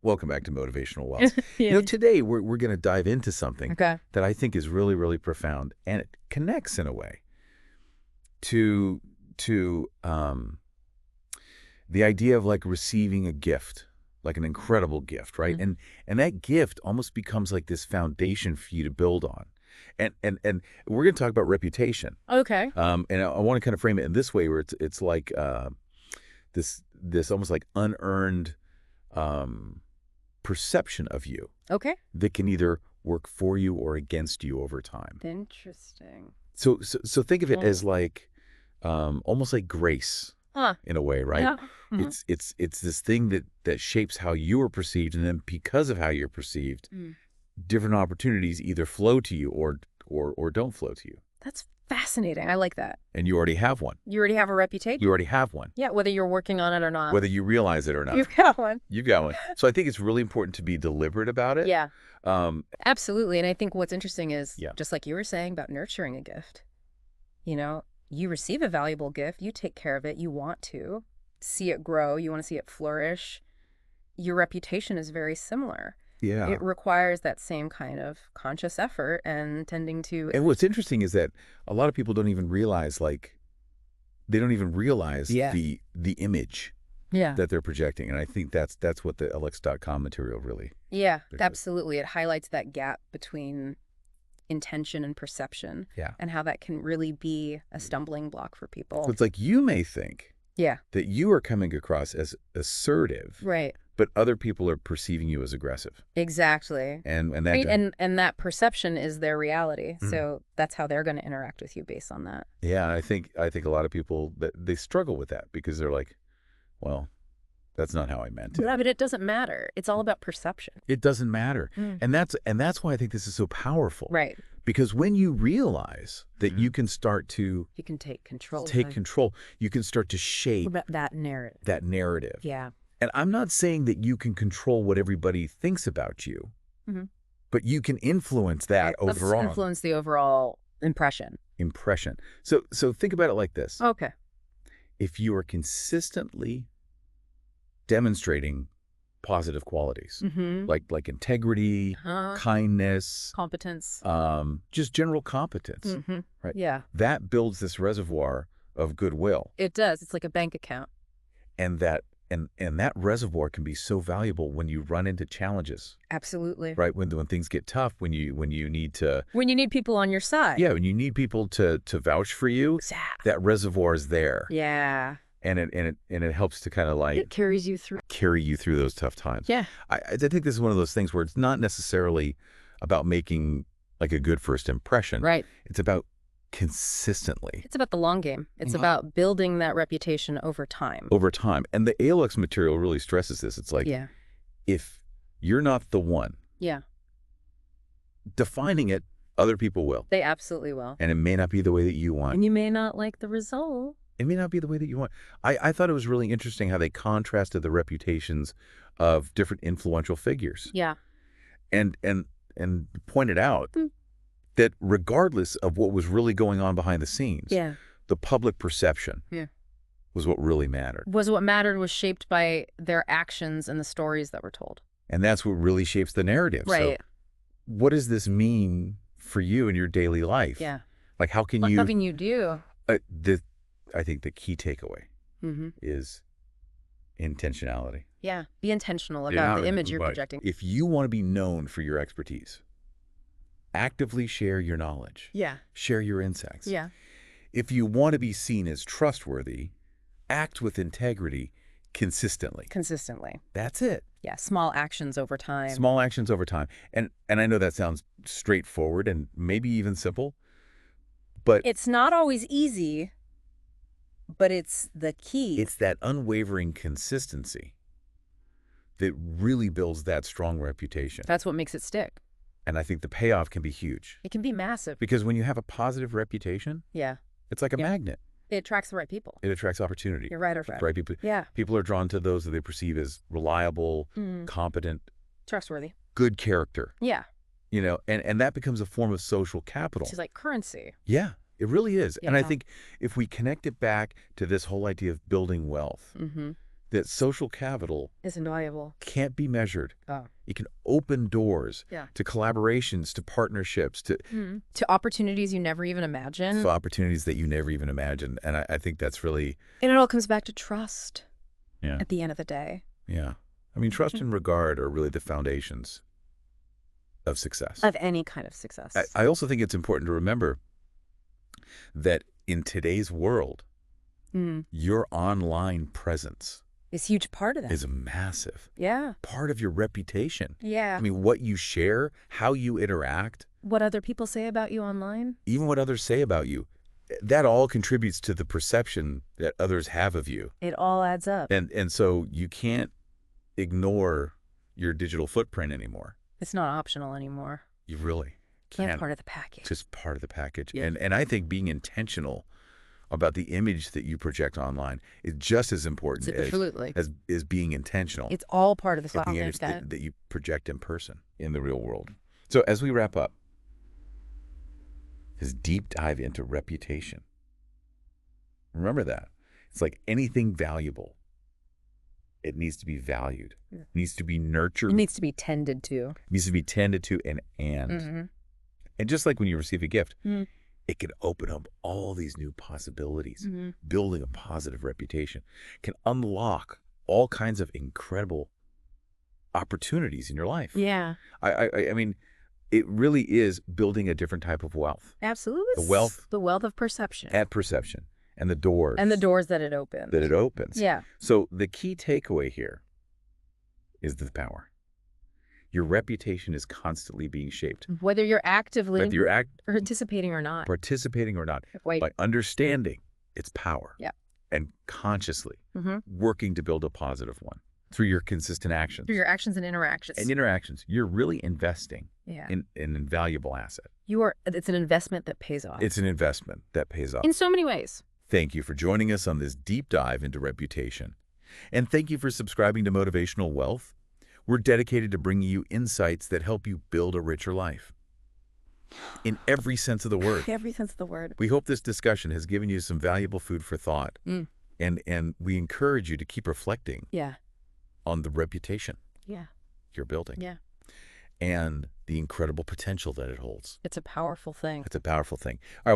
Welcome back to Motivational Wealth. Yeah. Today we're going to dive into something Okay. that I think is really, really profound, and it connects in a way to the idea of like receiving a gift, like an incredible gift, right? Mhm. And that gift almost becomes like this foundation for you to build on. And we're going to talk about reputation. Okay. And I want to kind of frame it in this way, where it's like this almost like unearned um, perception of you Okay. that can either work for you or against you over time. Interesting. So think of it Mm. as like almost like grace Huh. in a way, right? Yeah. Mhm. It's this thing that shapes how you are perceived, and then because of how you're perceived, Mm. different opportunities either flow to you or don't flow to you. That's fascinating. I like that. And you already have one. You already have a reputation? You already have one, Yeah, whether you're working on it or not. whether you realize it or not. You've got one. You've got one. So I think it's really important to be deliberate about it. Yeah, Um, absolutely. And I think what's interesting is, Yeah. just like you were saying about nurturing a gift, you receive a valuable gift, you take care of it, you want to see it grow, you want to see it flourish. Your reputation is very similar. yeah. It requires that same kind of conscious effort and tending to, And what's interesting is that a lot of people don't even realize, they don't even realize Yeah. the image yeah. that they're projecting. And I think that's what the LX.com material really. Yeah, Because- absolutely. It highlights that gap between intention and perception Yeah. and how that can really be a stumbling block for people. So it's like you may think Yeah, that you are coming across as assertive, right. but other people are perceiving you as aggressive. Exactly. And that Right, and that perception is their reality. Mm. So that's how they're going to interact with you based on that. yeah, I think a lot of people that they struggle with that because they're like, well, that's not how I meant it. Yeah, but it doesn't matter. It's all about perception. It doesn't matter. Mm. And that's why I think this is so powerful. Right. Because when you realize that you can start to You can take control. take control, you can start to shape About that narrative. that narrative. Yeah. And I'm not saying that you can control what everybody thinks about you, Mhm. but you can influence that Let's overall influence the overall impression. impression. So think about it like this. Okay. If you are consistently demonstrating positive qualities, Mm-hmm. like integrity, kindness, Competence. just general competence, Mm-hmm. right? Yeah, that builds this reservoir of goodwill. it does. It's like a bank account. And that reservoir can be so valuable when you run into challenges, Absolutely. right? When things get tough, when you need to, When you need people on your side. yeah, when you need people to vouch for you, Exactly. that reservoir is there, Yeah. and it helps to kind of like It carries you through. carry you through those tough times. Yeah. I think this is one of those things where it's not necessarily about making like a good first impression. Right. It's about consistently It's about the long game. It's about building that reputation over time. over time. And the ALX material really stresses this. It's like, Yeah. if you're not the one Yeah. defining it, other people will. They absolutely will. And it may not be the way that you want. And you may not like the result. It may not be the way that you want. I thought it was really interesting how they contrasted the reputations of different influential figures Yeah. and pointed out that regardless of what was really going on behind the scenes, Yeah. the public perception Yeah. was what really mattered. Was what mattered was shaped by their actions and the stories that were told. And that's what really shapes the narrative. Right. So what does this mean for you in your daily life? Yeah. Like how can What you, can you do? I think the key takeaway Mm-hmm. is intentionality. Yeah. Be intentional Yeah, about the image you're but projecting. If you want to be known for your expertise, actively share your knowledge, Yeah. share your insights. Yeah. If you want to be seen as trustworthy, act with integrity consistently. Consistently. That's it. Yeah. Small actions over time. Small actions over time. And I know that sounds straightforward and maybe even simple, but It's not always easy, but it's the key. it's that unwavering consistency that really builds that strong reputation. That's what makes it stick. And I think the payoff can be huge. It can be massive. Because when you have a positive reputation, Yeah. it's like a Yeah. magnet. It attracts the right people. It attracts opportunity. You're right, or right. Right? People, Yeah. people are drawn to those that they perceive as reliable, competent, Trustworthy. good character, Yeah. and that becomes a form of social capital. Which is like currency. Yeah, it really is. And I Yeah. think if we connect it back to this whole idea of building wealth, Mm-hmm. that social capital It's invaluable. can't be measured. Oh. It can open doors Yeah. to collaborations, to partnerships, To opportunities you never even imagined. to opportunities that you never even imagined. And I think that's really, And it all comes back to trust yeah, at the end of the day. yeah. I mean, trust and regard are really the foundations of success. Of any kind of success. I also think it's important to remember that in today's world, your online presence It's a huge part of that. is a massive Yeah. part of your reputation. Yeah. I mean, what you share, how you interact, What other people say about you online? even what others say about you, that all contributes to the perception that others have of you. It all adds up. And so you can't ignore your digital footprint anymore. It's not optional anymore. You really can't. It's part of the package. Just part of the package. Yeah. And I think being intentional about the image that you project online is just as important Absolutely. as being intentional. It's all part of the of the package. image that you project in person, in the real world. So as we wrap up, this deep dive into reputation. Remember that. It's like anything valuable. It needs to be valued. Yeah. It needs to be nurtured. It needs to be tended to. It needs to be tended to and. And just like when you receive a gift, it can open up all these new possibilities. Building a positive reputation can unlock all kinds of incredible opportunities in your life. Yeah. I mean, it really is building a different type of wealth. Absolutely. The wealth of perception. at perception and the doors. And the doors that it opens. Yeah. So the key takeaway here is the power. Your reputation is constantly being shaped. Whether you're actively Whether you're participating or not. By understanding its power. Yeah. And consciously working to build a positive one through your consistent actions. Through your actions and interactions. You're really investing Yeah. in an invaluable asset. It's an investment that pays off. It's an investment that pays off. In so many ways. Thank you for joining us on this deep dive into reputation. And thank you for subscribing to Motivational Wealth. We're dedicated to bringing you insights that help you build a richer life. In every sense of the word. Every sense of the word. We hope this discussion has given you some valuable food for thought. And we encourage you to keep reflecting Yeah. on the reputation Yeah. you're building. Yeah. And the incredible potential that it holds. It's a powerful thing. It's a powerful thing. All right.